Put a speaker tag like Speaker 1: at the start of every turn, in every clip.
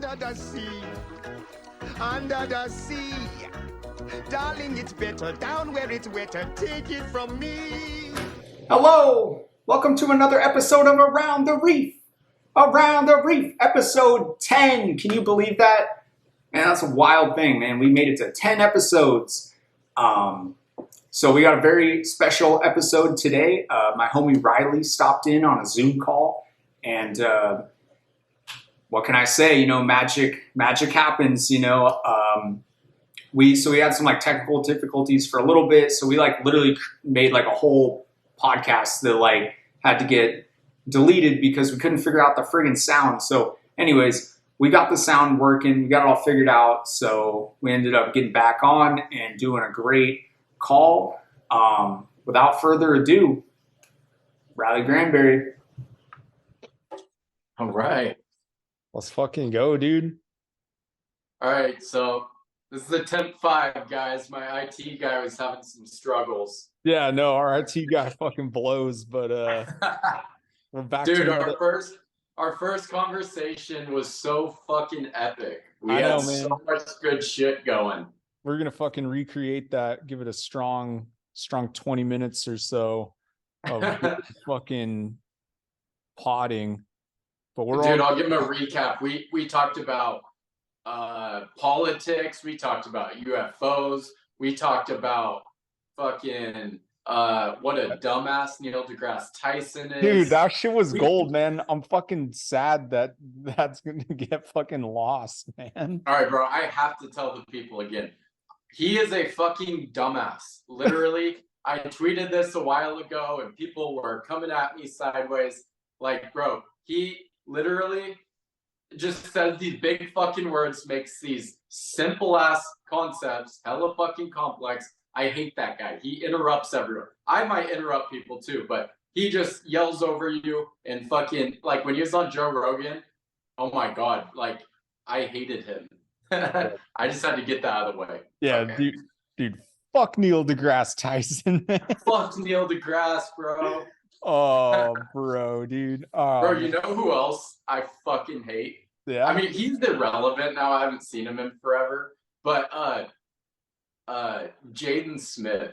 Speaker 1: Under the sea, under the sea. Darling, it's better down where it's wetter. Take it from me.
Speaker 2: Hello! Welcome to another episode of Around the Reef. Around the Reef, episode 10. Can you believe that? Man, that's a wild thing, man. We made it to 10 episodes. So we got a very special episode today. My homie Riley stopped in on a Zoom call, and what can I say? You know, magic happens. You know, we had some like technical difficulties for a little bit, so we like literally made like a whole podcast that like had to get deleted because we couldn't figure out the friggin' sound. So, anyways, we got the sound working, we got it all figured out. So we ended up getting back on and doing a great call. Without further ado, Riley Granberry.
Speaker 3: All right.
Speaker 4: Let's fucking go, dude.
Speaker 3: All right. So this is attempt 5, guys. My IT guy was having some struggles.
Speaker 4: Yeah, no, our IT guy fucking blows, but we're back.
Speaker 3: Dude,
Speaker 4: to
Speaker 3: our first conversation was so fucking epic. We
Speaker 4: I
Speaker 3: had
Speaker 4: know, man.
Speaker 3: so much good shit going.
Speaker 4: We're gonna fucking recreate that, give it a strong 20 minutes or so of fucking potting. But
Speaker 3: I'll give him a recap. We talked about politics, we talked about UFOs, we talked about fucking what a dumbass Neil DeGrasse Tyson is.
Speaker 4: Dude, that shit was gold, man. I'm fucking sad that that's gonna get fucking lost, man.
Speaker 3: All right, bro, I have to tell the people again. He is a fucking dumbass. Literally, I tweeted this a while ago and people were coming at me sideways. Like, bro, he literally just says these big fucking words, makes these simple ass concepts hella fucking complex. I hate that guy. He interrupts everyone. I might interrupt people too, but he just yells over you and fucking, like when he was on Joe Rogan, oh my God, like I hated him. I just had to get that out of the way.
Speaker 4: Yeah,
Speaker 3: okay.
Speaker 4: dude, fuck Neil deGrasse Tyson, man.
Speaker 3: Fuck Neil deGrasse, bro.
Speaker 4: Oh, bro, dude.
Speaker 3: Bro, you know who else I fucking hate?
Speaker 4: Yeah.
Speaker 3: I mean, he's irrelevant now. I haven't seen him in forever. But Jaden Smith.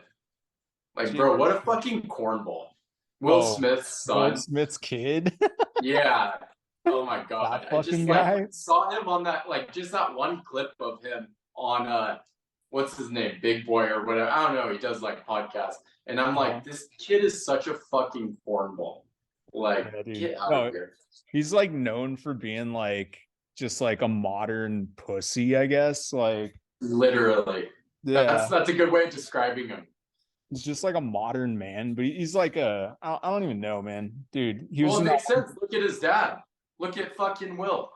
Speaker 3: Like, bro, what a fucking cornball. Will Smith's son.
Speaker 4: Will Smith's kid.
Speaker 3: Yeah. Oh my God.
Speaker 4: That
Speaker 3: I just
Speaker 4: fucking guy?
Speaker 3: saw him on that, like just that one clip of him on what's his name? Big Boy or whatever. I don't know. He does like podcasts. And I'm like, this kid is such a fucking cornball. Like,
Speaker 4: Yeah, dude.
Speaker 3: get out of here.
Speaker 4: He's like known for being like just like a modern pussy, I guess. Like
Speaker 3: Literally.
Speaker 4: yeah,
Speaker 3: That's a good way of describing him.
Speaker 4: he's just like a modern man, but he's like I don't even know, man. Dude, he was
Speaker 3: Well, it
Speaker 4: in
Speaker 3: makes sense. Look at his dad. Look at fucking Will.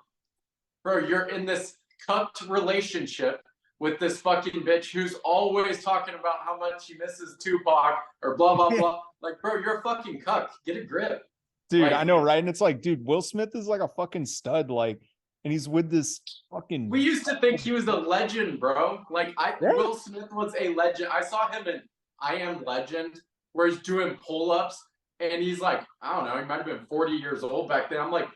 Speaker 3: Bro, you're in this cucked relationship with this fucking bitch who's always talking about how much she misses Tupac or blah, blah, blah. Like, bro, you're a fucking cuck. Get a grip.
Speaker 4: dude,
Speaker 3: like-
Speaker 4: I know, right? And it's like, dude, Will Smith is like a fucking stud, like, and he's with this fucking
Speaker 3: We used to think he was a legend, bro. Like,
Speaker 4: Yeah.
Speaker 3: Will Smith was a legend. I saw him in I Am Legend, where he's doing pull-ups, and he's like, I don't know, he might have been 40 years old back then. I'm like,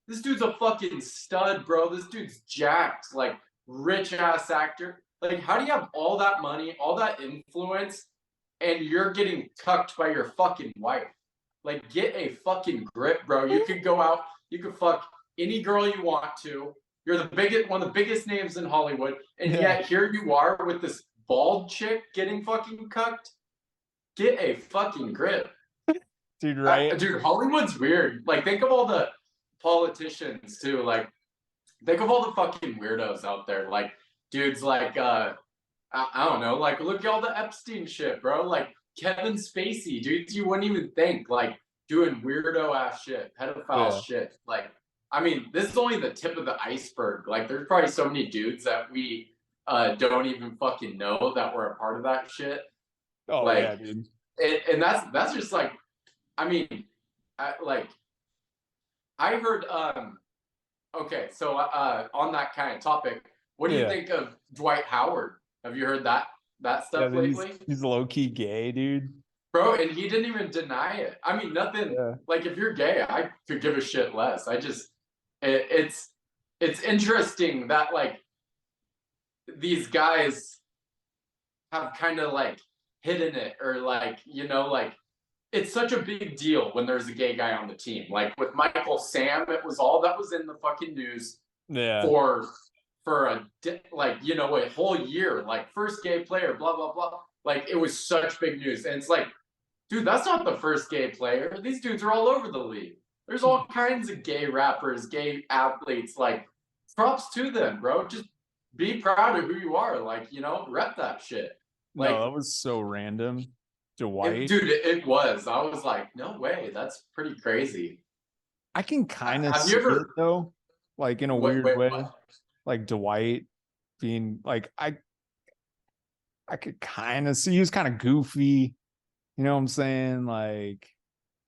Speaker 3: this dude's a fucking stud, bro. This dude's jacked, like, rich-ass actor. Like, how do you have all that money, all that influence, and you're getting cucked by your fucking wife? Like, get a fucking grip, bro. You could go out, you could fuck any girl you want to. You're the biggest, one of the biggest names in Hollywood, and yet here you are with this bald chick getting fucking cucked. Get a fucking grip,
Speaker 4: dude, right?
Speaker 3: Dude, Hollywood's weird. Like, think of all the politicians too. Like, think of all the fucking weirdos out there. Like, dudes like I don't know. Like, look at all the Epstein shit, bro. Like Kevin Spacey, dudes you wouldn't even think, like, doing weirdo ass shit, pedophile shit. Like, I mean, this is only the tip of the iceberg. Like, there's probably so many dudes that we don't even fucking know that were a part of that shit.
Speaker 4: Oh,
Speaker 3: like,
Speaker 4: yeah, dude.
Speaker 3: And that's just like, I mean, I heard. Okay, so on that kind of topic, what do you think of Dwight Howard? Have you heard that stuff lately?
Speaker 4: He's low-key gay, dude.
Speaker 3: Bro, and he didn't even deny it. I mean, nothing. Like, if you're gay, I could give a shit less. I just, it's it's interesting that like these guys have kind of like hidden it, or like, you know, like it's such a big deal when there's a gay guy on the team. Like with Michael Sam, it was all that was in the fucking news
Speaker 4: Yeah.
Speaker 3: for a like, you know, a whole year, like first gay player, blah blah blah. Like it was such big news, and it's like, dude, that's not the first gay player. These dudes are all over the league. There's all kinds of gay rappers, gay athletes. Like, props to them, bro. Just be proud of who you are. Like, you know, rep that shit. Like,
Speaker 4: No, that was so random. Dwight.
Speaker 3: dude, it was. I was like, no way. That's pretty crazy.
Speaker 4: I can kind of
Speaker 3: Have
Speaker 4: see
Speaker 3: you ever-
Speaker 4: it though, like in a
Speaker 3: Wait,
Speaker 4: weird
Speaker 3: wait,
Speaker 4: way.
Speaker 3: what?
Speaker 4: Like Dwight being like, I could kind of see he was kind of goofy. You know what I'm saying? Like,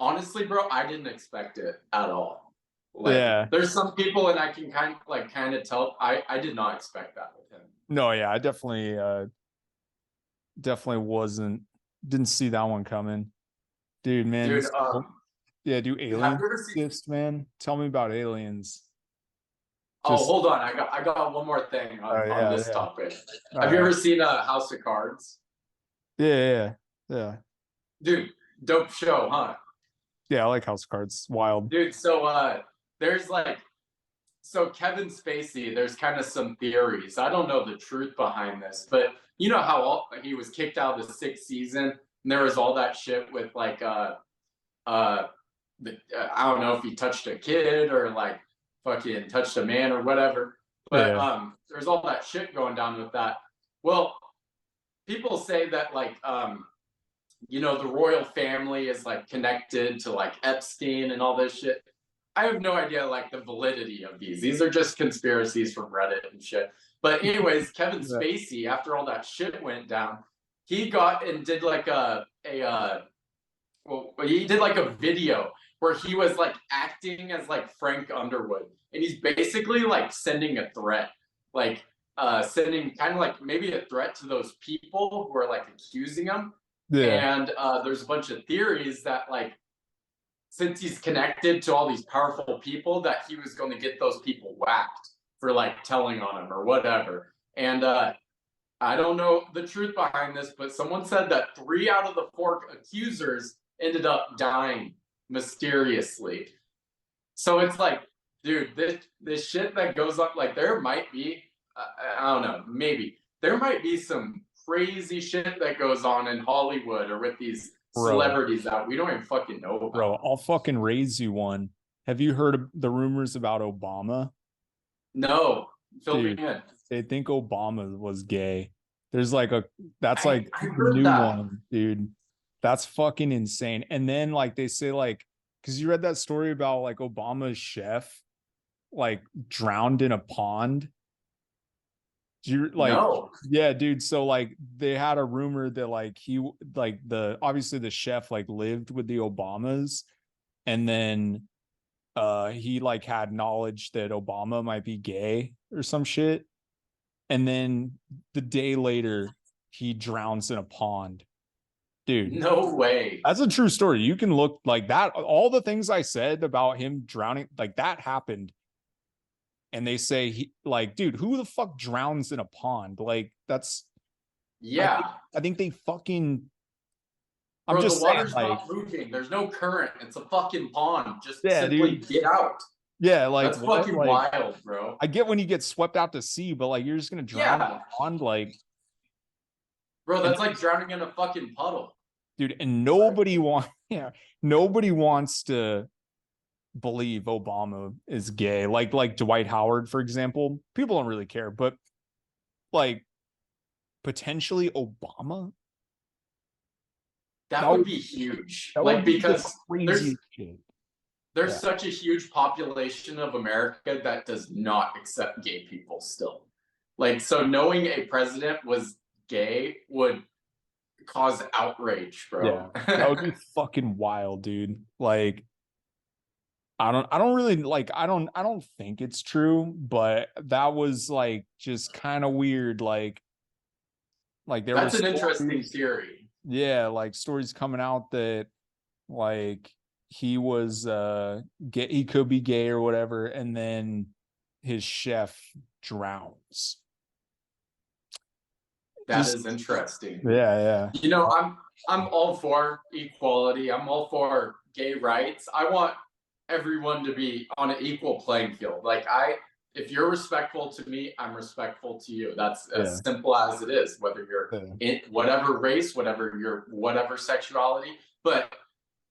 Speaker 3: Honestly, bro, I didn't expect it at all. Like,
Speaker 4: yeah.
Speaker 3: there's some people, and I can kind of tell. I did not expect that with him.
Speaker 4: No, yeah, I definitely didn't see that one coming. Dude, man.
Speaker 3: Dude,
Speaker 4: yeah, do
Speaker 3: have you
Speaker 4: aliens
Speaker 3: ever seen?
Speaker 4: exist, man? Tell me about aliens.
Speaker 3: Oh,
Speaker 4: Just-
Speaker 3: hold on. I got one more thing on,
Speaker 4: yeah,
Speaker 3: on this
Speaker 4: yeah.
Speaker 3: topic.
Speaker 4: All
Speaker 3: Have you
Speaker 4: right.
Speaker 3: ever seen House of Cards?
Speaker 4: Yeah.
Speaker 3: Dude, dope show, huh?
Speaker 4: Yeah, I like House Cards. Wild.
Speaker 3: Dude, so there's like, so Kevin Spacey, there's kind of some theories. I don't know the truth behind this, but you know how he was kicked out of the 6th season, and there was all that shit with like I don't know if he touched a kid or like fucking touched a man or whatever, but
Speaker 4: Yeah.
Speaker 3: there's all that shit going down with that. Well, people say that like you know, the royal family is like connected to like Epstein and all this shit. I have no idea like the validity of these. These are just conspiracies from Reddit and shit. But anyways, Kevin
Speaker 4: Yeah.
Speaker 3: Spacey, after all that shit went down, he got and did like he did like a video where he was like acting as like Frank Underwood, and he's basically like sending a threat, like sending kind of like maybe a threat to those people who are like accusing him.
Speaker 4: Yeah.
Speaker 3: And there's a bunch of theories that like since he's connected to all these powerful people, that he was going to get those people whacked for like telling on him or whatever. And I don't know the truth behind this, but someone said that 3 out of the 4 accusers ended up dying mysteriously. So it's like, dude, this shit that goes up, like there might be, I don't know, maybe there might be some crazy shit that goes on in Hollywood or with these celebrities that we don't even fucking know about.
Speaker 4: Bro, I'll fucking raise you one. Have you heard of the rumors about Obama?
Speaker 3: No, fill me
Speaker 4: Dude,
Speaker 3: in.
Speaker 4: they think Obama was gay. There's like that's like
Speaker 3: I
Speaker 4: a
Speaker 3: heard
Speaker 4: new
Speaker 3: that.
Speaker 4: one, dude. That's fucking insane. And then like they say like, because you read that story about like Obama's chef like drowned in a pond. You like,
Speaker 3: No.
Speaker 4: yeah, dude. So like they had a rumor that like he like obviously the chef like lived with the Obamas, and then he like had knowledge that Obama might be gay or some shit, and then the day later he drowns in a pond. Dude,
Speaker 3: No way.
Speaker 4: that's a true story. You can look like that. All the things I said about him drowning, like that happened. And they say he like, dude, who the fuck drowns in a pond? Like that's
Speaker 3: Yeah.
Speaker 4: I think they fucking I'm
Speaker 3: Bro,
Speaker 4: just
Speaker 3: the water's
Speaker 4: saying, like,
Speaker 3: not moving. There's no current. It's a fucking pond. Just
Speaker 4: Yeah,
Speaker 3: simply
Speaker 4: dude.
Speaker 3: get out.
Speaker 4: yeah, like
Speaker 3: That's
Speaker 4: what?
Speaker 3: fucking
Speaker 4: Like,
Speaker 3: wild, bro.
Speaker 4: I get when you get swept out to sea, but like you're just gonna drown in
Speaker 3: Yeah.
Speaker 4: a pond, like,
Speaker 3: Bro, that's like drowning in a fucking puddle.
Speaker 4: dude, and nobody wants to believe Obama is gay. Like Dwight Howard, for example. People don't really care, but like potentially Obama.
Speaker 3: That would be huge.
Speaker 4: That
Speaker 3: Like
Speaker 4: would be the
Speaker 3: because
Speaker 4: craziest shit.
Speaker 3: there's
Speaker 4: Yeah.
Speaker 3: such a huge population of America that does not accept gay people still. Like, so knowing a president was gay would cause outrage, bro.
Speaker 4: Yeah, that would be fucking wild, dude. Like, I don't really like, I don't think it's true, but that was like just kind of weird. Like there
Speaker 3: That's
Speaker 4: was
Speaker 3: an interesting theory.
Speaker 4: yeah, like stories coming out that like he was gay, he could be gay or whatever, and then his chef drowns.
Speaker 3: That is interesting.
Speaker 4: Yeah.
Speaker 3: You know, I'm all for equality. I'm all for gay rights. I want everyone to be on an equal playing field. Like if you're respectful to me, I'm respectful to you. That's as simple as it is, whether you're in whatever race, whatever sexuality. But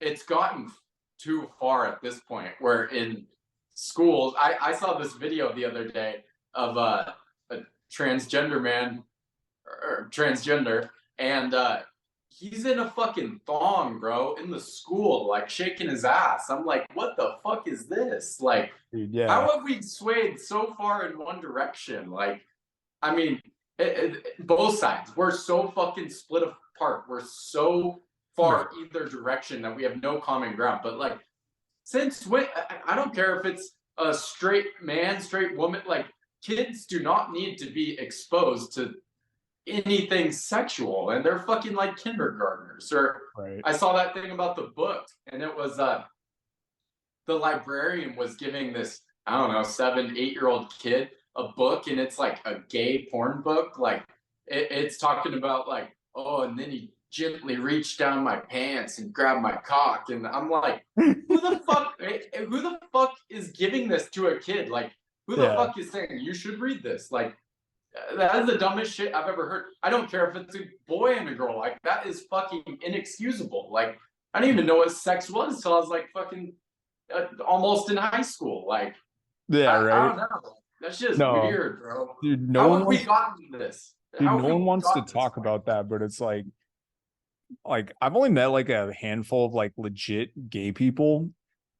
Speaker 3: it's gotten too far at this point where in schools, I saw this video the other day of a transgender man or transgender, and he's in a fucking thong, bro, in the school, like shaking his ass. I'm like, what the fuck is this? Like,
Speaker 4: Dude,
Speaker 3: how have we swayed so far in one direction? Like, I mean, both sides, we're so fucking split apart. We're so far either direction that we have no common ground. But like, since when? I don't care if it's a straight man, straight woman. Like, kids do not need to be exposed to anything sexual, and they're fucking like kindergartners. Or I saw that thing about the book, and it was the librarian was giving this, I don't know, 7-8-year-old kid a book, and it's like a gay porn book. Like it's talking about like, oh, and then he gently reached down my pants and grabbed my cock, and I'm like, who the fuck is giving this to a kid? Like, who the fuck is saying you should read this? Like, that is the dumbest shit I've ever heard. I don't care if it's a boy and a girl. Like, that is fucking inexcusable. Like, I didn't even know what sex was until I was like fucking almost in high school. Like, I don't know. That's just weird, bro.
Speaker 4: Dude,
Speaker 3: How have we gotten this?
Speaker 4: Dude, no one wants to talk about that, but it's like I've only met like a handful of like legit gay people,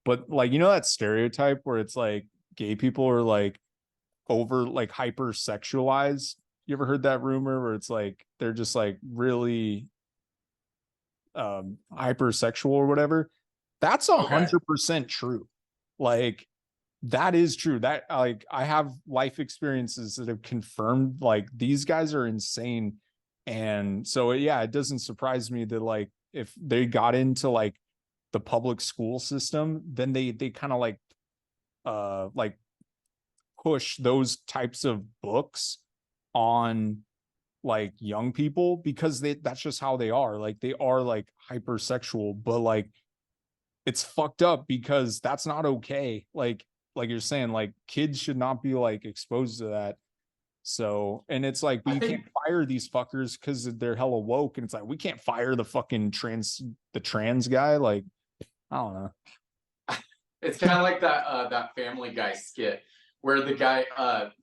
Speaker 4: but like, you know, that stereotype where it's like gay people are like over like hypersexualized. You ever heard that rumor where it's like they're just like really hypersexual or whatever? That's 100% true. Like, that is true. That, like, I have life experiences that have confirmed like these guys are insane. And so yeah, it doesn't surprise me that like if they got into like the public school system, then they kind of like push those types of books on like young people, because that's just how they are. Like, they are like hypersexual, but like it's fucked up because that's not okay. Like you're saying, like kids should not be like exposed to that. So, and it's like, we can't fire these fuckers because they're hella woke, and it's like we can't fire the fucking trans guy. Like, I don't know.
Speaker 3: It's kind of like that Family Guy skit where the guy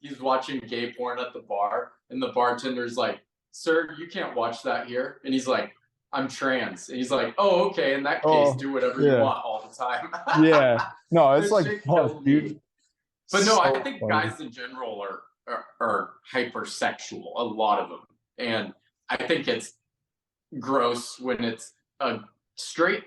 Speaker 3: he's watching gay porn at the bar, and the bartender's like, "Sir, you can't watch that here," and he's like, "I'm trans," and he's like, "Oh, okay. In that case, do whatever you want all the time."
Speaker 4: No, it's like, fuck, dude.
Speaker 3: But no, I think guys in general are hypersexual, a lot of them, and I think it's gross when it's a straight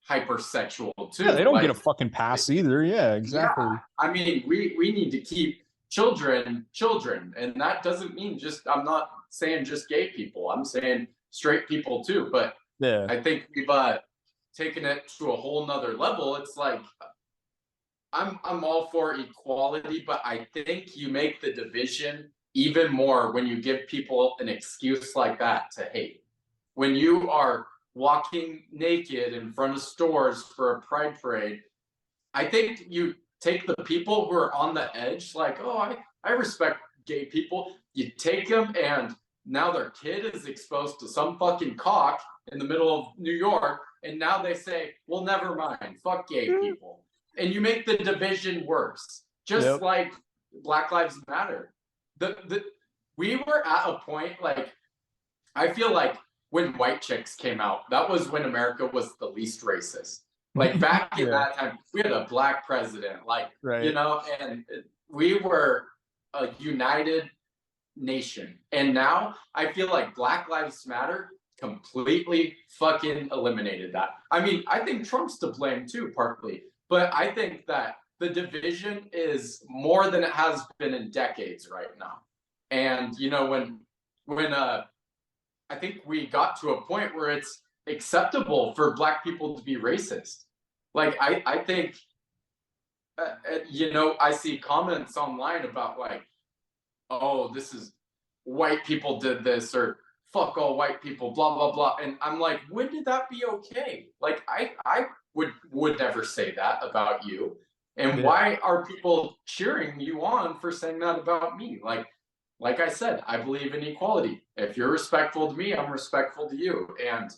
Speaker 3: hypersexual too.
Speaker 4: Yeah, they don't get a fucking pass either. Yeah, exactly.
Speaker 3: Yeah. I mean, we need to keep children, and that doesn't mean just, I'm not saying just gay people, I'm saying straight people too. But
Speaker 4: yeah,
Speaker 3: I think we've taken it to a whole nother level. It's like, I'm all for equality, but I think you make the division even more when you give people an excuse like that to hate. When you are walking naked in front of stores for a pride parade, I think you take the people who are on the edge, like, oh, I respect gay people. You take them, and now their kid is exposed to some fucking cock in the middle of New York, and now they say, well, never mind, fuck gay people. And you make the division worse, just like Black Lives Matter. We were at a point, like, I feel like when White Chicks came out, that was when America was the least racist. Like, back in that time, we had a black president, like, you know, and we were a united nation. And now I feel like Black Lives Matter completely fucking eliminated that. I mean, I think Trump's to blame too, partly. But I think that the division is more than it has been in decades right now. And, you know, when I think we got to a point where it's acceptable for Black people to be racist. Like, I think you know, I see comments online about like, oh, this is white people did this, or fuck all white people, blah blah blah. And I'm like, when did that be okay? Like I would never say that about you. And
Speaker 4: Yeah.
Speaker 3: why are people cheering you on for saying that about me? Like I said, I believe in equality. If you're respectful to me, I'm respectful to you. And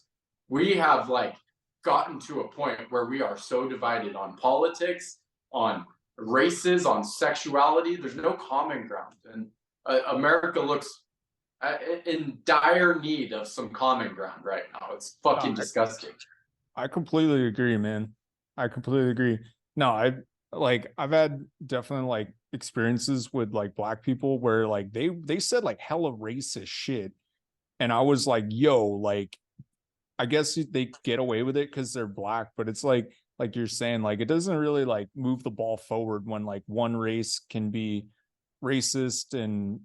Speaker 3: we have like gotten to a point where we are so divided on politics, on races, on sexuality. There's no common ground. And America looks in dire need of some common ground right now. It's fucking disgusting.
Speaker 4: I completely agree, man. I completely agree. No, I've had definitely like experiences with like black people where like they said like hella racist shit. And I was like, yo, like I guess they get away with it because they're black, but it's like you're saying, like it doesn't really like move the ball forward when like one race can be racist, and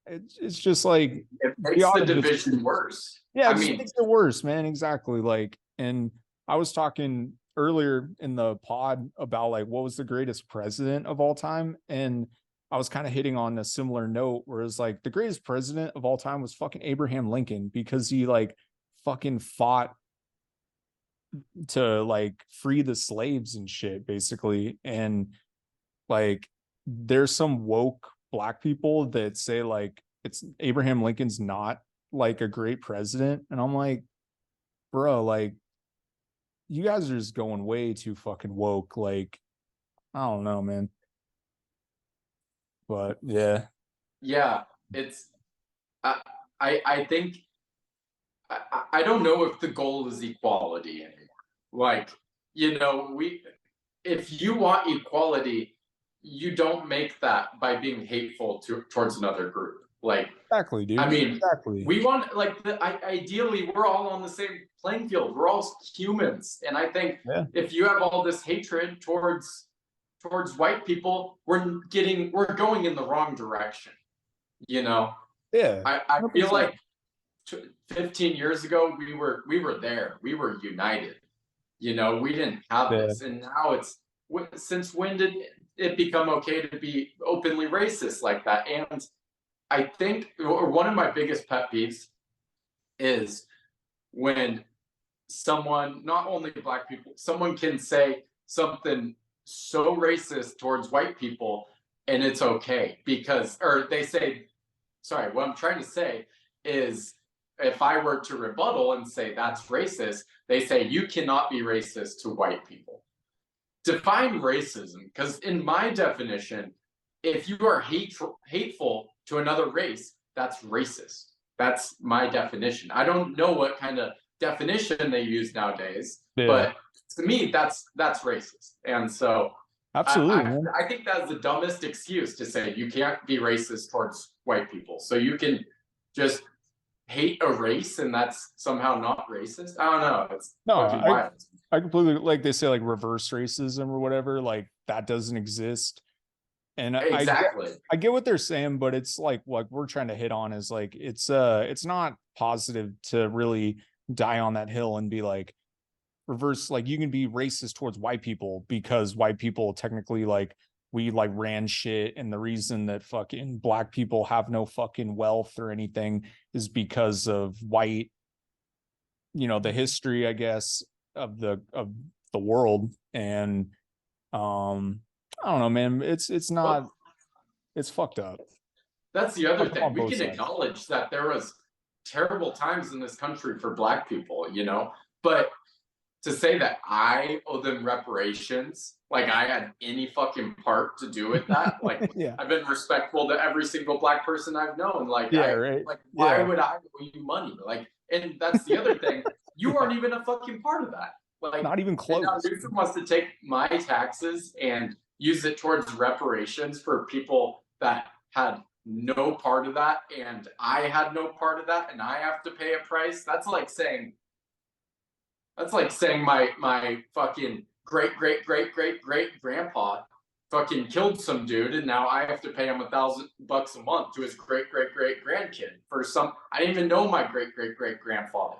Speaker 4: it's just like
Speaker 3: It makes the division worse.
Speaker 4: Yeah,
Speaker 3: I
Speaker 4: it just
Speaker 3: mean,
Speaker 4: makes it worse, man. Exactly. Like, and I was talking earlier in the pod about like what was the greatest president of all time, and I was kind of hitting on a similar note where it's like the greatest president of all time was fucking Abraham Lincoln, because he like fucking fought to like free the slaves and shit, basically. And like there's some woke black people that say like it's Abraham Lincoln's not like a great president, and I'm like, bro, like you guys are just going way too fucking woke. Like I don't know, man. But yeah,
Speaker 3: it's I I think I don't know if the goal is equality anymore. Like, you know, if you want equality, you don't make that by being hateful towards another group. Like,
Speaker 4: exactly, dude.
Speaker 3: I mean,
Speaker 4: Exactly.
Speaker 3: we want like ideally we're all on the same playing field. We're all humans, and I think
Speaker 4: Yeah.
Speaker 3: if you have all this hatred towards white people, we're going in the wrong direction. You know,
Speaker 4: Yeah.
Speaker 3: I feel
Speaker 4: 100%.
Speaker 3: like 15 years ago we were there. We were united. You know, we didn't have
Speaker 4: Yeah.
Speaker 3: this, and now it's since when did it become okay to be openly racist like that? And I think, or one of my biggest pet peeves is when someone, not only black people, someone can say something so racist towards white people and it's okay because, or they say, sorry, what I'm trying to say is if I were to rebuttal and say that's racist, they say you cannot be racist to white people. Define racism, because in my definition, if you are hateful to another race, that's racist. That's my definition. I don't know what kind of definition they use nowadays,
Speaker 4: Yeah.
Speaker 3: but to me, that's racist. And so
Speaker 4: Absolutely.
Speaker 3: I think that's the dumbest excuse to say you can't be racist towards white people. So you can just hate a race and that's somehow not racist. I don't know. It's fucking wild.
Speaker 4: I completely, like they say like reverse racism or whatever, like that doesn't exist. And
Speaker 3: exactly.
Speaker 4: I get what they're saying, but it's like what we're trying to hit on is like it's not positive to really die on that hill and be like reverse, like you can be racist towards white people because white people technically like we like ran shit, and the reason that fucking black people have no fucking wealth or anything is because of white, you know, the history, I guess, of the world. And I don't know, man. It's not. It's fucked up.
Speaker 3: That's the other thing. We can acknowledge that there was terrible times in this country for black people, you know, but to say that I owe them reparations, like I had any fucking part to do with that, like
Speaker 4: yeah.
Speaker 3: I've been respectful to every single black person I've known. Like,
Speaker 4: yeah, right.
Speaker 3: Like, why would I owe you money? Like, and that's the other thing. You aren't even a fucking part of that. Like,
Speaker 4: not even close.
Speaker 3: Now Newsom wants to take my taxes and use it towards reparations for people that had no part of that, and I had no part of that, and I have to pay a price. That's like saying my fucking great grandpa fucking killed some dude, and now I have to pay him $1,000 a month to his great grandkid for some. I didn't even know my great grandfather.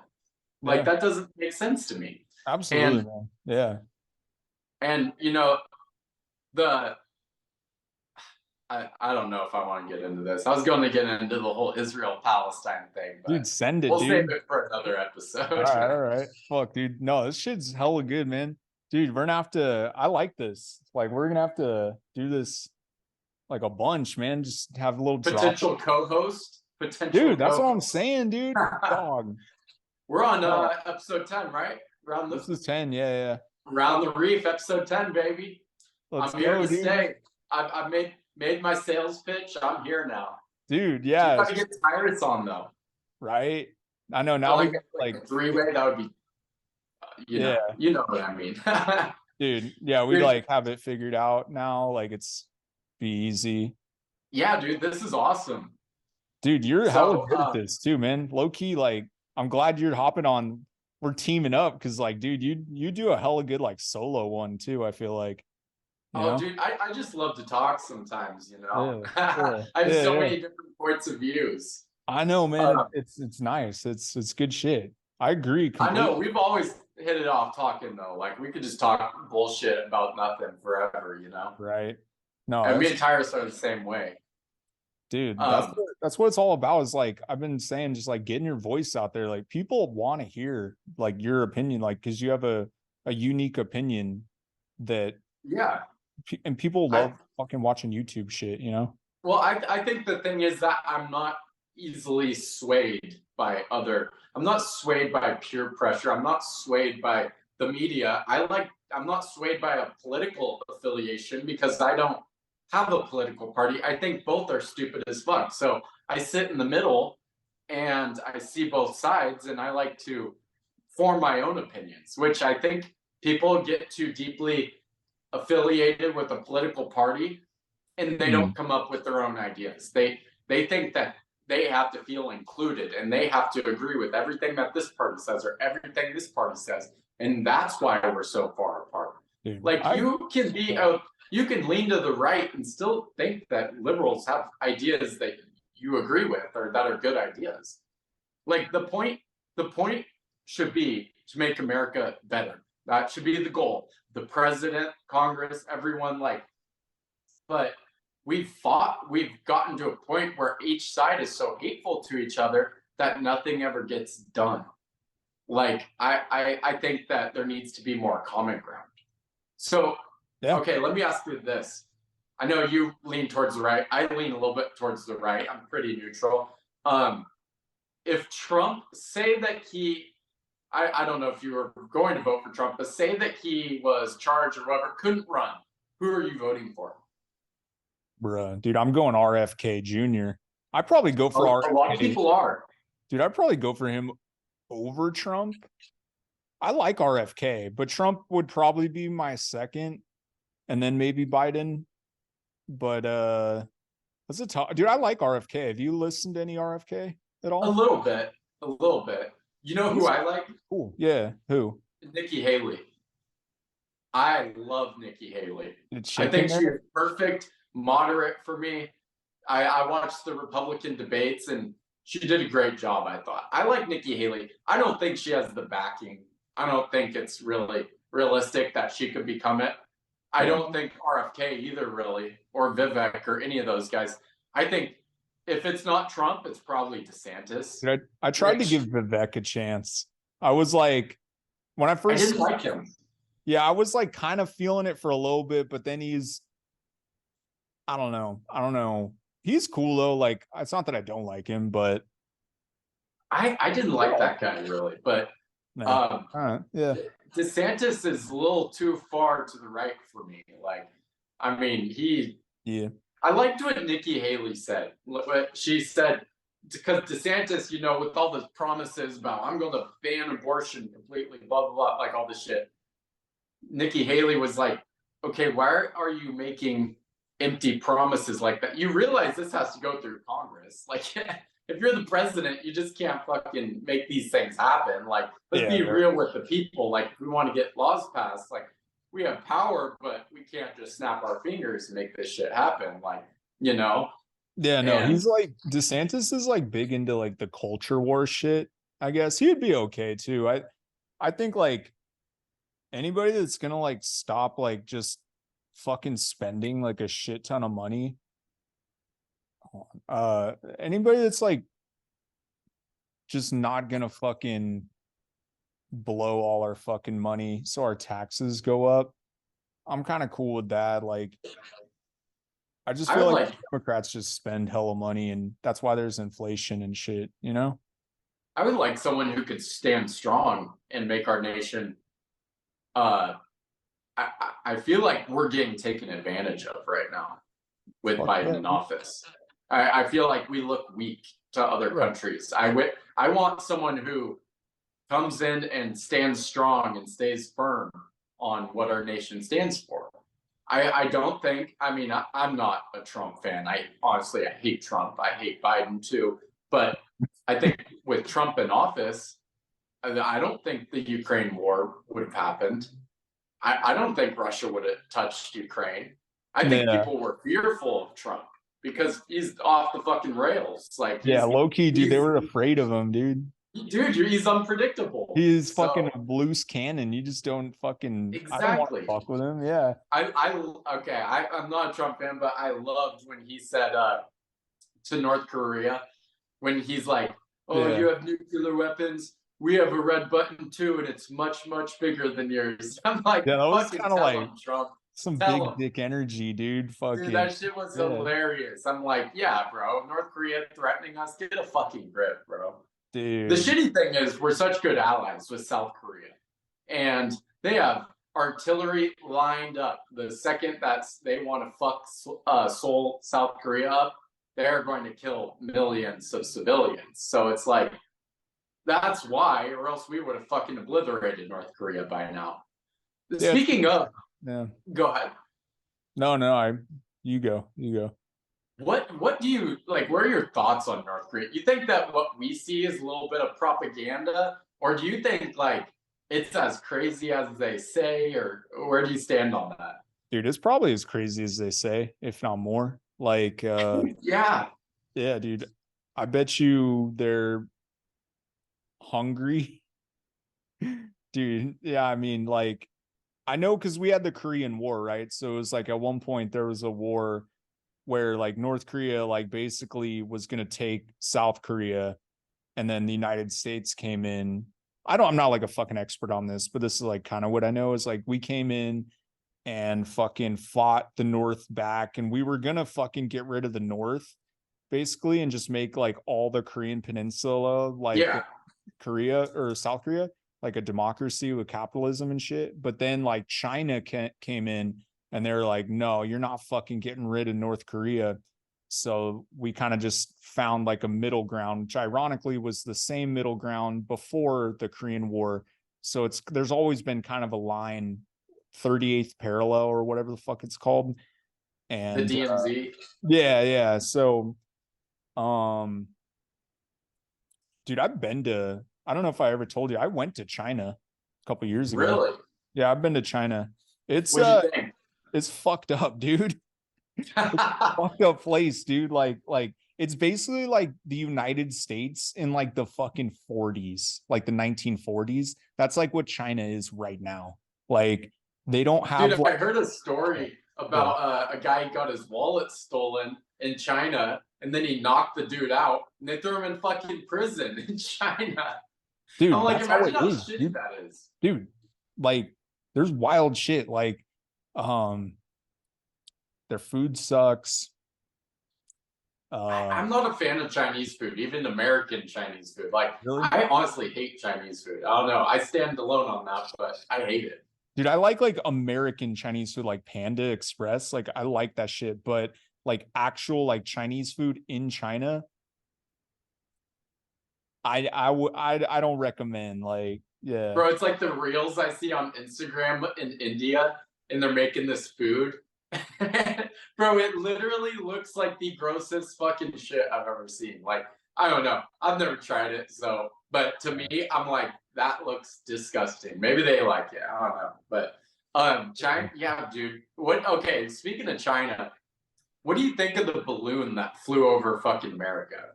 Speaker 3: Like, that doesn't make sense to me.
Speaker 4: Absolutely, man. Yeah.
Speaker 3: And you know, the I don't know if I want to get into this. I was going to get into the whole Israel-Palestine thing, but
Speaker 4: Dude, send it,
Speaker 3: we'll
Speaker 4: dude.
Speaker 3: save it for another episode.
Speaker 4: All right. Fuck, dude. No, this shit's hella good, man. Dude, we're gonna have to. I like this. Like, we're gonna have to do this like a bunch, man. Just have a little
Speaker 3: Potential
Speaker 4: drop.
Speaker 3: co-host. Potential.
Speaker 4: Dude, that's what I'm
Speaker 3: co-host.
Speaker 4: saying, dude. Dog.
Speaker 3: We're on episode 10, right?
Speaker 4: This is 10. Yeah.
Speaker 3: Around the Reef, episode 10, baby.
Speaker 4: Let's
Speaker 3: I'm here to
Speaker 4: dude.
Speaker 3: stay. I've made my sales pitch. I'm here now.
Speaker 4: Dude, yeah.
Speaker 3: You gotta get tires on though.
Speaker 4: Right. I know now we
Speaker 3: like a three-way, that would be you know what I mean.
Speaker 4: Dude, yeah, we like have it figured out now. Like it's be easy.
Speaker 3: Yeah, dude, this is awesome.
Speaker 4: Dude, you're hella good at this too, man. Low key, like I'm glad you're hopping on. We're teaming up because like, dude, you do a hella good like solo one too, I feel like.
Speaker 3: Dude, I just love to talk sometimes, you know.
Speaker 4: Yeah.
Speaker 3: I have so many different points of views.
Speaker 4: I know, man. It's nice. It's good shit. I agree completely.
Speaker 3: I know we've always hit it off talking though. Like we could just talk bullshit about nothing forever, you know.
Speaker 4: Right. No,
Speaker 3: and me and Tyrus are the same way.
Speaker 4: Dude, that's what it's all about. Is like I've been saying, just like getting your voice out there. Like people want to hear like your opinion, like because you have a unique opinion that and people love fucking watching YouTube shit, you know.
Speaker 3: Well, I think the thing is that I'm not easily swayed by I'm not swayed by peer pressure. I'm not swayed by the media. I'm not swayed by a political affiliation because I don't have a political party. I think both are stupid as fuck. So I sit in the middle and I see both sides and I like to form my own opinions, which I think people get too deeply affiliated with a political party and they don't come up with their own ideas. They think that they have to feel included and they have to agree with everything that this party says or everything this party says. And that's why we're so far apart. Dude, like you can lean to the right and still think that liberals have ideas that you agree with or that are good ideas. Like the point should be to make America better. That should be the goal. The president, Congress, everyone, but we've gotten to a point where each side is so hateful to each other that nothing ever gets done. Like I think that there needs to be more common ground. So okay, let me ask you this. I know you lean towards the right. I lean a little bit towards the right. I'm pretty neutral. If Trump, say that I don't know if you were going to vote for Trump, but say that he was charged or whatever, couldn't run. Who are you voting for?
Speaker 4: Bruh, dude, I'm going RFK Jr. I'd probably go for RFK.
Speaker 3: A lot of people are.
Speaker 4: Dude, I'd probably go for him over Trump. I like RFK, but Trump would probably be my second, and then maybe Biden. But that's a tough. Dude, I like RFK. Have you listened to any RFK at all?
Speaker 3: A little bit. You know who I like?
Speaker 4: Cool. Yeah. Who?
Speaker 3: Nikki Haley. I love Nikki Haley. I think she's perfect, moderate for me. I watched the Republican debates and she did a great job, I thought. I like Nikki Haley. I don't think she has the backing. I don't think it's really realistic that she could become it. I don't think RFK either, really, or Vivek or any of those guys. I think if it's not Trump, it's probably DeSantis.
Speaker 4: Dude, I tried to give Vivek a chance. I was like, when I first...
Speaker 3: I didn't like him.
Speaker 4: Yeah, I was like kind of feeling it for a little bit, but then I don't know. He's cool though. Like, it's not that I don't like him, but
Speaker 3: I didn't like that guy really. But
Speaker 4: yeah,
Speaker 3: DeSantis is a little too far to the right for me. Like, I mean, I liked what Nikki Haley said. What she said, because DeSantis, you know, with all the promises about I'm going to ban abortion completely, blah blah blah, like all this shit. Nikki Haley was like, okay, why are you making empty promises like that? You realize this has to go through Congress. Like, if you're the president, you just can't fucking make these things happen. Like, let's be real with the people. Like, if we want to get laws passed, like, we have power, but we can't just snap our fingers and make this shit happen. Like, you know?
Speaker 4: Yeah, no, he's like, DeSantis is like big into like the culture war shit. I guess he would be okay too. I think like anybody that's gonna like stop like just fucking spending like a shit ton of money. Anybody that's like just not gonna fucking blow all our fucking money so our taxes go up, I'm kind of cool with that. Like, I just
Speaker 3: I
Speaker 4: feel
Speaker 3: would
Speaker 4: like
Speaker 3: like
Speaker 4: Democrats just spend hella money, and that's why there's inflation and shit, you know?
Speaker 3: I would like someone who could stand strong and make our nation. Uh, I feel like we're getting taken advantage of right now with
Speaker 4: Fuck
Speaker 3: Biden
Speaker 4: yeah.
Speaker 3: in office. I feel like we look weak to other
Speaker 4: Right.
Speaker 3: countries. I want someone who comes in and stands strong and stays firm on what our nation stands for. I don't think, I mean, I'm not a Trump fan. I hate Trump. I hate Biden too. But I think with Trump in office, I don't think the Ukraine war would have happened. I don't think Russia would have touched Ukraine. I think
Speaker 4: Yeah.
Speaker 3: people were fearful of Trump because he's off the fucking rails. Like,
Speaker 4: Yeah, low key, dude, they were afraid of him, dude.
Speaker 3: dude, he's unpredictable.
Speaker 4: He's fucking a loose cannon. You just don't fucking. I don't want to
Speaker 3: Exactly.
Speaker 4: fuck with him. Yeah.
Speaker 3: I'm not a Trump fan, but I loved when he said to North Korea, when he's like, "Oh,
Speaker 4: Yeah.
Speaker 3: you have nuclear weapons. We have a red button too, and it's much, much bigger than yours." I'm like,
Speaker 4: Yeah, that was
Speaker 3: fucking
Speaker 4: kind of
Speaker 3: tell
Speaker 4: like
Speaker 3: him, Trump.
Speaker 4: some
Speaker 3: Tell
Speaker 4: big
Speaker 3: him.
Speaker 4: dick energy, dude. Fucking.
Speaker 3: Dude, that shit was
Speaker 4: Yeah.
Speaker 3: hilarious. I'm like, yeah, bro. North Korea threatening us. Get a fucking grip, bro.
Speaker 4: Dude.
Speaker 3: The shitty thing is we're such good allies with South Korea. And they have artillery lined up. The second they want to fuck Seoul, South Korea up, they're going to kill millions of civilians. So it's like, that's why, or else we would have fucking obliterated North Korea by now.
Speaker 4: Yeah.
Speaker 3: Speaking of,
Speaker 4: Yeah.
Speaker 3: go ahead.
Speaker 4: No, you go.
Speaker 3: What do you like? What are your thoughts on North Korea? You think that what we see is a little bit of propaganda, or do you think like it's as crazy as they say, or where do you stand on that?
Speaker 4: Dude, it's probably as crazy as they say, if not more. Like,
Speaker 3: Yeah,
Speaker 4: dude. I bet you they're hungry. Dude, yeah, I mean, like, I know because we had the Korean War, right? So it was like at one point there was a war where like North Korea like basically was gonna take South Korea, and then the United States came in. I'm not like a fucking expert on this, but this is like kind of what I know is like we came in and fucking fought the North back, and we were gonna fucking get rid of the North basically and just make like all the Korean peninsula like
Speaker 3: yeah.
Speaker 4: Korea or South Korea like a democracy with capitalism and shit. But then like China came in and they're like, no, you're not fucking getting rid of North Korea. So we kind of just found like a middle ground, which ironically was the same middle ground before the Korean War. So there's always been kind of a line, 38th parallel or whatever the fuck it's called. And
Speaker 3: The DMZ.
Speaker 4: yeah. So, dude, I don't know if I ever told you, I went to China a couple years ago.
Speaker 3: Really?
Speaker 4: Yeah, I've been to China. It's
Speaker 3: What'd you think?
Speaker 4: it's fucked up, dude. Fucked up place, dude. Like it's basically like the United States in like the fucking 40s, like the 1940s. That's like what China is right now. Like they don't have.
Speaker 3: Dude,
Speaker 4: like,
Speaker 3: I heard a story about a guy got his wallet stolen in China, and then he knocked the dude out, and they threw him in fucking prison in China.
Speaker 4: dude.
Speaker 3: I'm like,
Speaker 4: That's how
Speaker 3: imagine
Speaker 4: it
Speaker 3: how
Speaker 4: is,
Speaker 3: shitty
Speaker 4: dude.
Speaker 3: that is.
Speaker 4: Dude, like there's wild shit. Like, their food sucks.
Speaker 3: I'm not a fan of Chinese food, even American Chinese food. Like,
Speaker 4: Really?
Speaker 3: I honestly hate Chinese food. I don't know. I stand alone on that, but I hate it.
Speaker 4: Dude, I like American Chinese food, like Panda Express. Like I like that shit, but like actual like Chinese food in China, I don't recommend. Like, yeah,
Speaker 3: Bro, it's like the reels I see on Instagram in India, and they're making this food. Bro, it literally looks like the grossest fucking shit I've ever seen. Like, I don't know. I've never tried it, so but to me, I'm like, that looks disgusting. Maybe they like it. I don't know. But China, yeah, dude. Okay, speaking of China, what do you think of the balloon that flew over fucking America?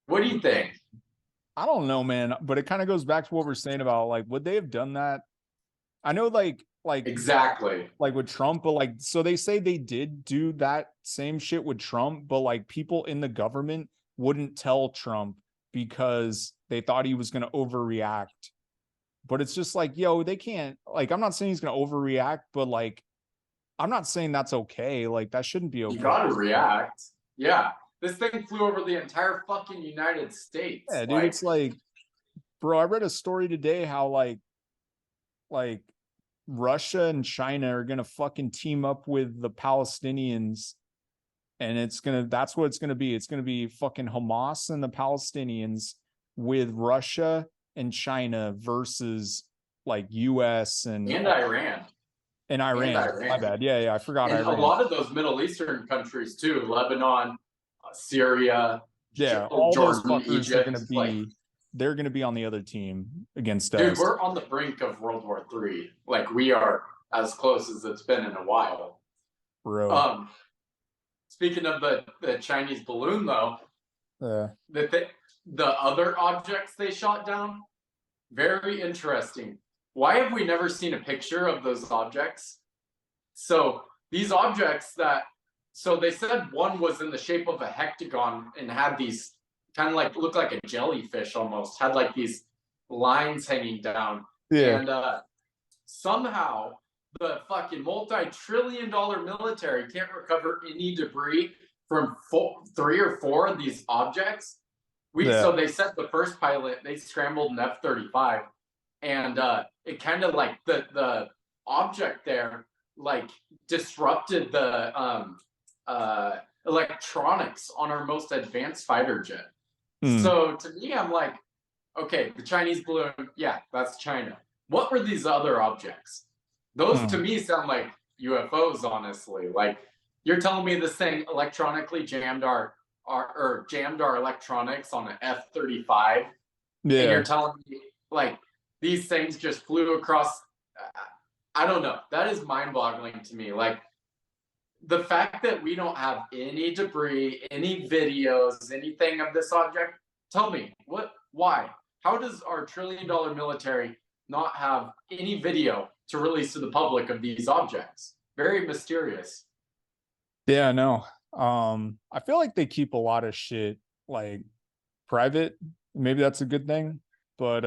Speaker 3: What do you think?
Speaker 4: I don't know, man. But it kind of goes back to what we're saying about like, would they have done that? I know, like, like
Speaker 3: Exactly.
Speaker 4: like with Trump, but like, so they say they did do that same shit with Trump, but like people in the government wouldn't tell Trump because they thought he was going to overreact. But it's just like, yo, they can't, like, I'm not saying he's going to overreact, but like, I'm not saying that's okay. Like, that shouldn't be okay.
Speaker 3: You gotta react. Yeah. This thing flew over the entire fucking United States.
Speaker 4: Yeah, dude, it's like, bro, I read a story today how like Russia and China are gonna fucking team up with the Palestinians, and that's what it's gonna be. It's gonna be fucking Hamas and the Palestinians with Russia and China versus like US and
Speaker 3: Iran.
Speaker 4: And Iran. My bad. Yeah, I forgot.
Speaker 3: And
Speaker 4: Iran.
Speaker 3: A lot of those Middle Eastern countries too, Lebanon, Syria,
Speaker 4: all
Speaker 3: Jordan,
Speaker 4: those fuckers
Speaker 3: Egypt,
Speaker 4: are gonna be they're gonna be on the other team against us.
Speaker 3: Dude, we're on the brink of World War III. Like, we are as close as it's been in a while.
Speaker 4: Bro.
Speaker 3: Speaking of the Chinese balloon though, the other objects they shot down, very interesting. Why have we never seen a picture of those objects? So these objects so they said one was in the shape of a hectagon and had these kind of like, looked like a jellyfish almost, had like these lines hanging down.
Speaker 4: Yeah.
Speaker 3: And somehow the fucking multi-trillion-dollar military can't recover any debris from 3 or 4 of these objects. So they sent the first pilot, they scrambled an F-35, and it kind of like the object there like disrupted the electronics on our most advanced fighter jet. So to me, I'm like, okay, the Chinese balloon, yeah, that's China. What were these other objects? Those to me sound like UFOs, honestly. Like, you're telling me this thing electronically jammed our electronics on an F-35, and you're telling me like these things just flew across. I don't know. That is mind-boggling to me. Like, the fact that we don't have any debris, any videos, anything of this object. Tell me, why? How does our trillion-dollar military not have any video to release to the public of these objects? Very mysterious.
Speaker 4: Yeah, no. I feel like they keep a lot of shit like private. Maybe that's a good thing, but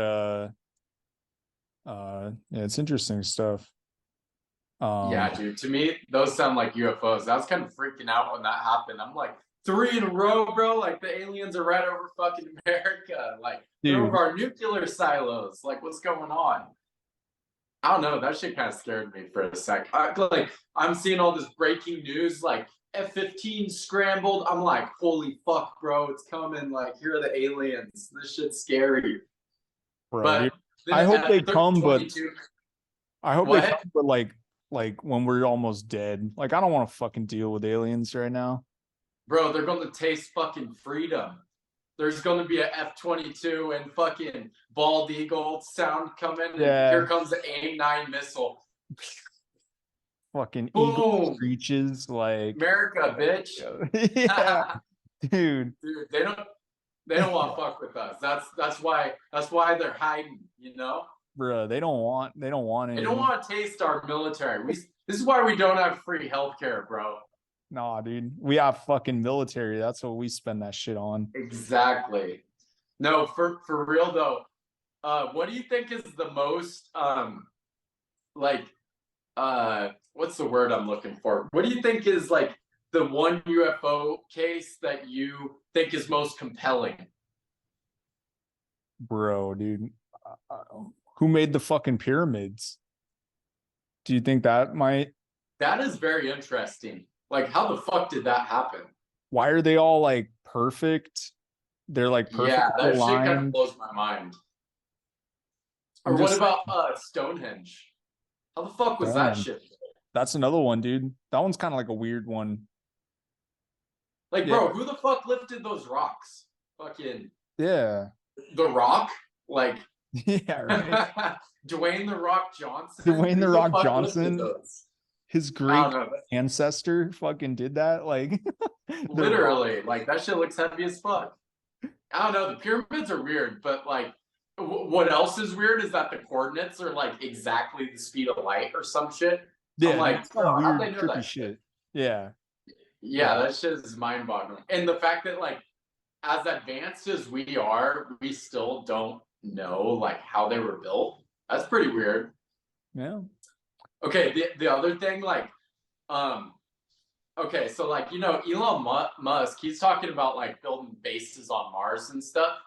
Speaker 4: yeah, it's interesting stuff.
Speaker 3: Yeah, dude. To me, those sound like UFOs. I was kind of freaking out when that happened. I'm like, 3 in a row, bro. Like, the aliens are right over fucking America. Like, they're over our nuclear silos. Like, what's going on? I don't know. That shit kind of scared me for a sec. I'm seeing all this breaking news, like F-15 scrambled. I'm like, holy fuck, bro, it's coming. Like, here are the aliens. This shit's scary.
Speaker 4: Bro,
Speaker 3: but
Speaker 4: I hope they come, but I hope
Speaker 3: what?
Speaker 4: they come, but like when we're almost dead. Like, I don't want to fucking deal with aliens right now.
Speaker 3: Bro, they're going to taste fucking freedom. There's going to be an F-22 and fucking bald eagle sound coming.
Speaker 4: Yeah.
Speaker 3: And here comes the AIM-9 missile.
Speaker 4: Fucking eagle screeches, like
Speaker 3: America, bitch.
Speaker 4: Yeah. Dude,
Speaker 3: they don't want to fuck with us. That's why they're hiding, you know?
Speaker 4: Bro, they don't want it.
Speaker 3: They don't want to taste our military. This is why we don't have free healthcare, bro.
Speaker 4: Nah, dude. We have fucking military. That's what we spend that shit on.
Speaker 3: Exactly. No, for real though. What do you think is the most what's the word I'm looking for? What do you think is like the one UFO case that you think is most compelling?
Speaker 4: Bro, dude. Who made the fucking pyramids? Do you think that might?
Speaker 3: That is very interesting. Like, how the fuck did that happen?
Speaker 4: Why are they all like perfect? They're like perfect.
Speaker 3: Yeah, that shit kind of blows my mind. Or what about Stonehenge? How the fuck was that shit?
Speaker 4: That's another one, dude. That one's kind of like a weird one.
Speaker 3: Like, bro, who the fuck lifted those rocks? Fucking
Speaker 4: The
Speaker 3: Rock? Like,
Speaker 4: yeah, right.
Speaker 3: Dwayne the Rock Johnson.
Speaker 4: Dwayne the Rock Johnson. His great ancestor fucking did that. Like,
Speaker 3: literally, like, that shit looks heavy as fuck. I don't know. The pyramids are weird, but like, what else is weird is that the coordinates are like exactly the speed of light or some shit. I'm
Speaker 4: Yeah,
Speaker 3: like,
Speaker 4: it's some
Speaker 3: bro, how'd they
Speaker 4: weird
Speaker 3: know
Speaker 4: trippy
Speaker 3: that shit?
Speaker 4: shit. Yeah.
Speaker 3: Yeah, that shit is mind-boggling. And the fact that like as advanced as we are, we still don't know like how they were built. That's pretty weird.
Speaker 4: Yeah.
Speaker 3: Okay, the other thing, like, um, okay, so like Elon Musk, he's talking about like building bases on Mars and stuff.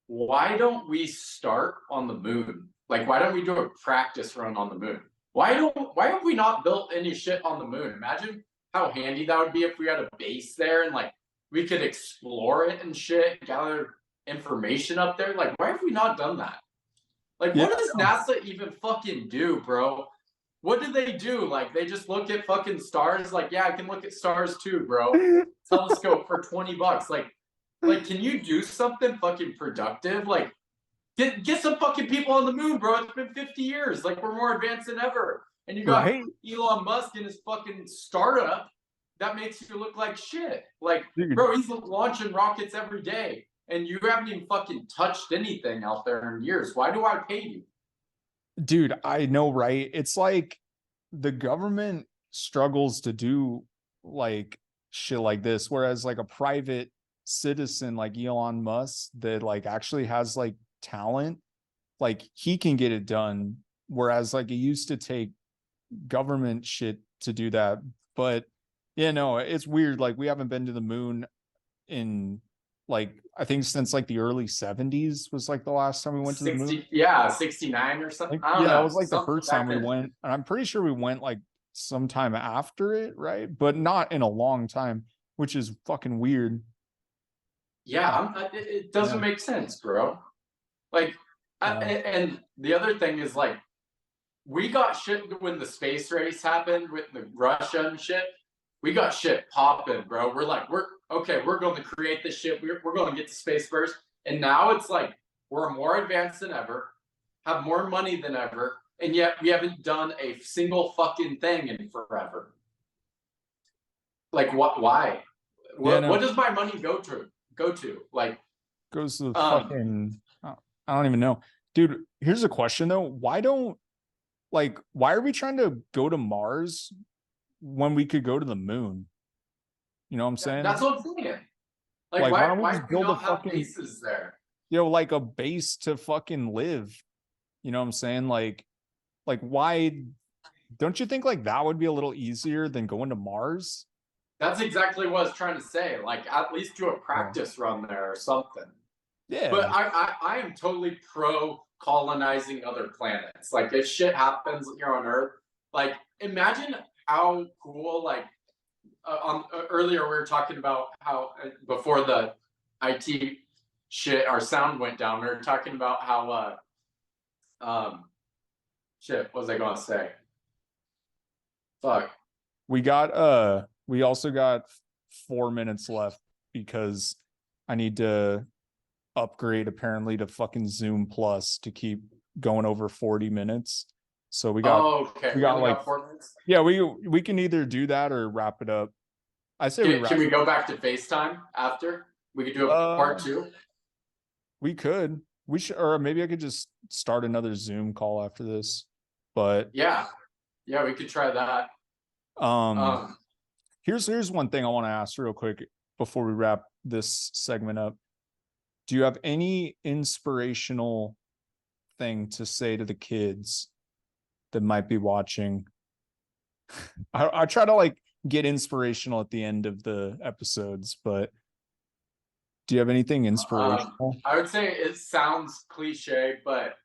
Speaker 3: Why don't we start on the moon? Like, why don't we do a practice run on the moon? Why have we not built any shit on the moon? Imagine how handy that would be if we had a base there and like we could explore it and shit, gather information up there. Like, why have we not done that? Like,
Speaker 4: Yeah.
Speaker 3: what does NASA even fucking do, bro? What do they do? Like, they just look at fucking stars? Like, yeah, I can look at stars too, bro. Telescope for $20. Like, can you do something fucking productive? Like, get some fucking people on the moon, bro. It's been 50 years. Like, we're more advanced than ever. And you got
Speaker 4: Right?
Speaker 3: Elon Musk and his fucking startup that makes you look like shit. Like,
Speaker 4: Dude.
Speaker 3: bro, he's launching rockets every day. And you haven't even fucking touched anything out there in years. Why do I pay you?
Speaker 4: Dude, I know, right? It's like the government struggles to do like shit like this, whereas like a private citizen like Elon Musk that like actually has like talent, like he can get it done. Whereas like it used to take government shit to do that. But yeah, no, it's weird. Like we haven't been to the moon in like I think since like the early 70s was like the last time we went to the moon.
Speaker 3: 60, yeah, 69 or something. I don't
Speaker 4: Yeah, that
Speaker 3: know.
Speaker 4: was like the
Speaker 3: Something
Speaker 4: first time
Speaker 3: back
Speaker 4: we
Speaker 3: then.
Speaker 4: went, and I'm pretty sure we went like sometime after it, right? But not in a long time, which is fucking weird.
Speaker 3: Yeah, it doesn't
Speaker 4: Yeah.
Speaker 3: make sense, bro. Like, and the other thing is like, we got shit when the space race happened with the Russia and shit. We got shit popping, bro. We're like, we're going to create this shit. We're going to get to space first. And now it's like we're more advanced than ever, have more money than ever, and yet we haven't done a single fucking thing in forever. Like, what? Why?
Speaker 4: Yeah, no,
Speaker 3: What does my money go to? Like,
Speaker 4: goes to the fucking I don't even know. Dude, here's a question though. Why are we trying to go to Mars when we could go to the moon? You know what I'm saying?
Speaker 3: that's what I'm saying.
Speaker 4: Like, why don't we
Speaker 3: Why
Speaker 4: just
Speaker 3: do we
Speaker 4: build a
Speaker 3: not have
Speaker 4: fucking,
Speaker 3: bases there?
Speaker 4: like a base to fucking live? You know what I'm saying? Like why don't you think like that would be a little easier than going to Mars?
Speaker 3: That's exactly what I was trying to say. Like, at least do a practice run there or something.
Speaker 4: Yeah.
Speaker 3: But I am totally pro colonizing other planets. Like, if shit happens here on Earth, like, imagine how cool. Like, earlier we were talking about how before the IT shit, our sound went down. We were talking about how shit. What was I gonna say? Fuck.
Speaker 4: We also got 4 minutes left because I need to upgrade apparently to fucking Zoom Plus to keep going over 40 minutes. So we got
Speaker 3: okay.
Speaker 4: we got
Speaker 3: only
Speaker 4: like
Speaker 3: 4 minutes.
Speaker 4: Yeah, we can either do that or wrap it up. I say
Speaker 3: Can we go back to FaceTime after? We could do a part 2.
Speaker 4: We could. We should, or maybe I could just start another Zoom call after this. But
Speaker 3: yeah, we could try that.
Speaker 4: Here's one thing I want to ask real quick before we wrap this segment up. Do you have any inspirational thing to say to the kids that might be watching? I try to like get inspirational at the end of the episodes, but do you have anything inspirational?
Speaker 3: I would say it sounds cliche, but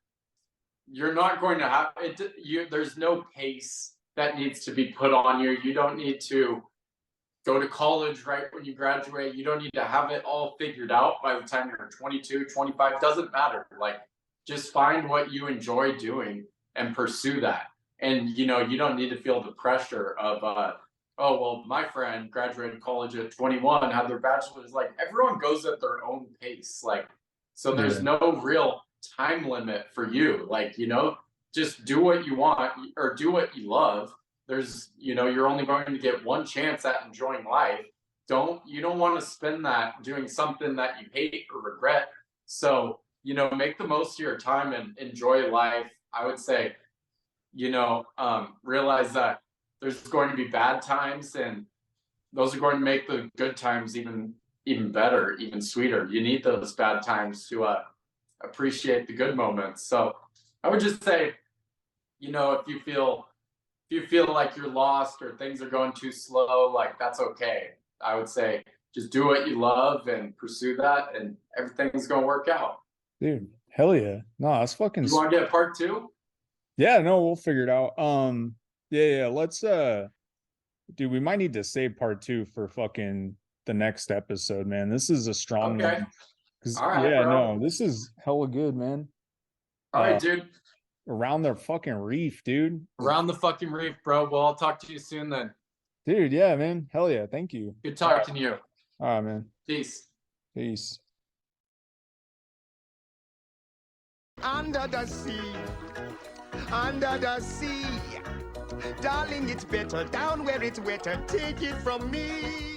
Speaker 3: you're not going to have it. There's no pace that needs to be put on you. You don't need to go to college right when you graduate. You don't need to have it all figured out by the time you're 22, 25. Doesn't matter. Like, just find what you enjoy doing and pursue that. And, you don't need to feel the pressure of, oh, well, my friend graduated college at 21, had their bachelor's. Like, everyone goes at their own pace. Like, so there's no real time limit for you. Like, just do what you want or do what you love. There's, you're only going to get one chance at enjoying life. You don't want to spend that doing something that you hate or regret. So, make the most of your time and enjoy life. I would say, realize that there's going to be bad times, and those are going to make the good times even better, even sweeter. You need those bad times to appreciate the good moments. So I would just say, if you feel like you're lost or things are going too slow, like that's okay. I would say just do what you love and pursue that, and everything's gonna work out.
Speaker 4: Dude, hell yeah. No, that's fucking.
Speaker 3: You want to get part 2?
Speaker 4: Yeah, no, we'll figure it out. Yeah, let's dude, we might need to save part 2 for fucking the next episode, man. This is a strong
Speaker 3: Okay.
Speaker 4: one. Cause
Speaker 3: All right,
Speaker 4: yeah,
Speaker 3: bro.
Speaker 4: no, this is hella good, man.
Speaker 3: All right, dude.
Speaker 4: Around the fucking reef, dude.
Speaker 3: Around the fucking reef, bro. Well, I'll talk to you soon then.
Speaker 4: Dude, yeah, man. Hell yeah. Thank you.
Speaker 3: Good talking to you.
Speaker 4: All right, man.
Speaker 3: Peace.
Speaker 4: Peace.
Speaker 1: Under the sea, under the sea. Darling, it's better down where it's wetter. Take it from me.